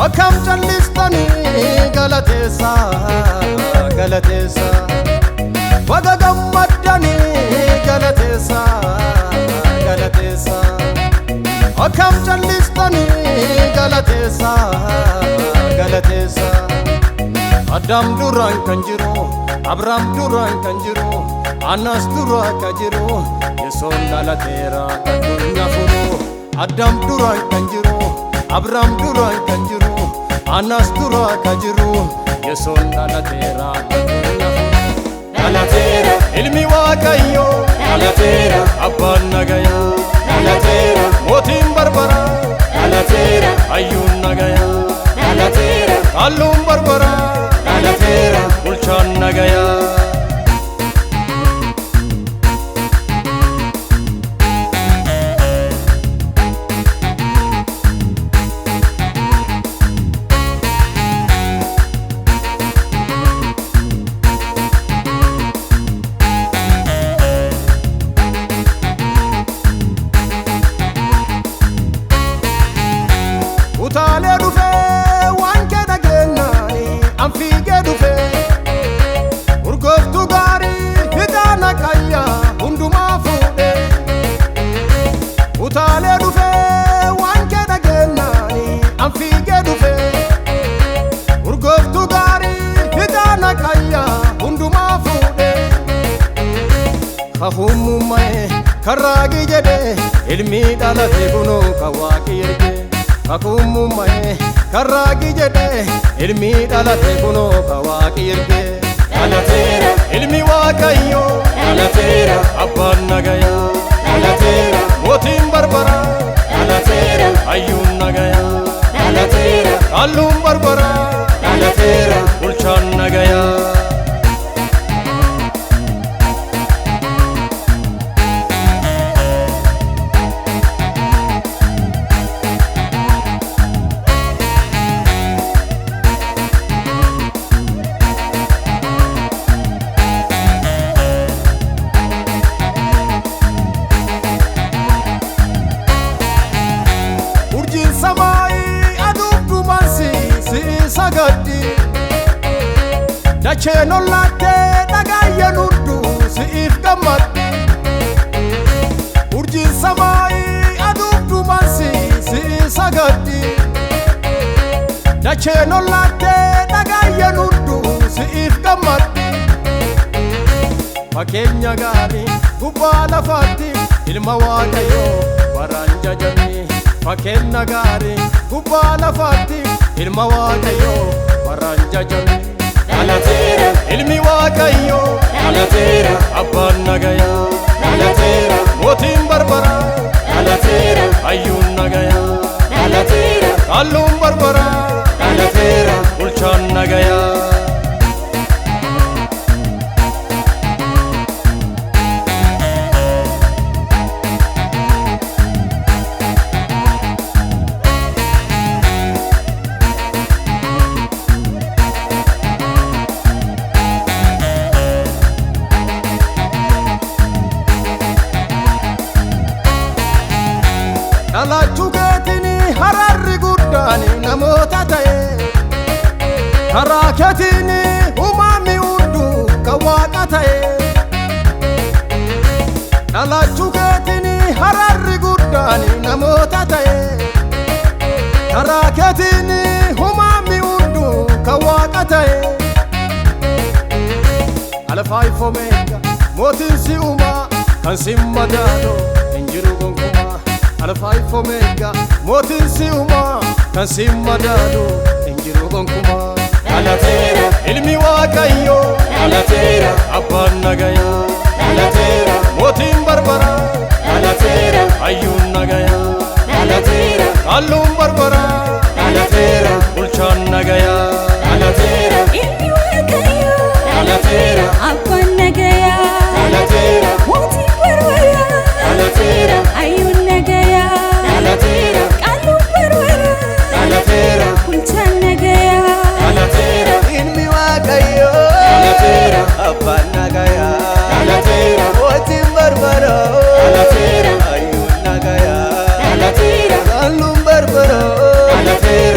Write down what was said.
Akkam callistani galateessa galateessa Baga gammaddani galateessa galateessa Akkam callistani galateessa galateessa Adam duraan kan jiru Abrahaam duraan kan jiru Anas duraan kan jiru Yesoon galateera addunyaa furu Adam duraan kan jiru Abrahaam duraan kan jiru Anas duraan kan jiru Yesoon galateera addunyaa furu Galateera ilmi Waaqayyo Galateera abbaan nagaya Galateera mootiin barbara Galateera hayyuun nagaya Galateera qalluun barbara Galateera bulchaan nagaya Utaalee dhufee waan keenya geennaani anfiigee dhufee urgooftuu gaarii hidhaan akayyaa hundumaa fuudhee Utaalee dhufee waan keenya geennaani anfiigee dhufee urgooftuu gaarii hidhaan akayyaa hundumaa fuudhee Kahummummaa'ee karraagii jedhee ilmi dhalatee kunoo kan Waaqi ergee Kahummummaa'ee karraagii jedhee ilmi dhalatee kunoo kan Waaqi ergee Galateera ilmi Waaqayyo Galateera abbaan nagaya Galateera mootiin barbara Galateera hayyuun nagaya Galateera qalluun barbara Galateera bulchaan nagaya Dacheen ollaattee dhagaayyan hunduu si'iif gammaddi Urjiin samaayii aduuf duumansi si'i sagaddi Dacheen ollaattee dhagaayyan hunduu si'iif gammaddi Fakkeenya gaarii gubbaa lafaatti ilma Waaqayyoo baraan jajamni Fakkeenya gaarii gubbaa lafaatti ilma Waaqayyoo baraan jajamni Galateera ilmi Waaqayyo Galateera abbaan nagaya Galateera mootiin barbara Galateera hayyuun nagaya Galateera qalluun barbara Galateera bulchaan nagaya Dhalachuu keetiin hararri guddaan namoota ta'e karaa keetiin uumamni hunduu kan Waaqa ta'e Dhalachuu keetiin hararri guddaan namoota ta'e karaa keetiin uumamni hunduu kan Waaqa ta'e Alfaa fi Omeegaa mootiin si uumaa kan si madaalu hin jiru gonkumaa Alfaa fi Omeegaa mootiin si uumaa kan si madaalu hin jiru gonkumaa Galateera ilmi Waaqayyo Galateera abbaan nagaya Galateera mootiin barbara Galateera hayyuun nagaya Galateera qalluun barbara Galateera bulchaan nagaya Galateera ilmi Waaqayyo Galateera abbaan nagaya Galateera mootiin barbara Galateera hayyuun nagaya Galateera qalluun barbara Galateera bulchaan nagaya Galateera ilmi Waaqayyo Galateera abbaan nagaya Galateera mootiin barbara Galateera hayyuun nagaya Galateera qalluun barbara Galateera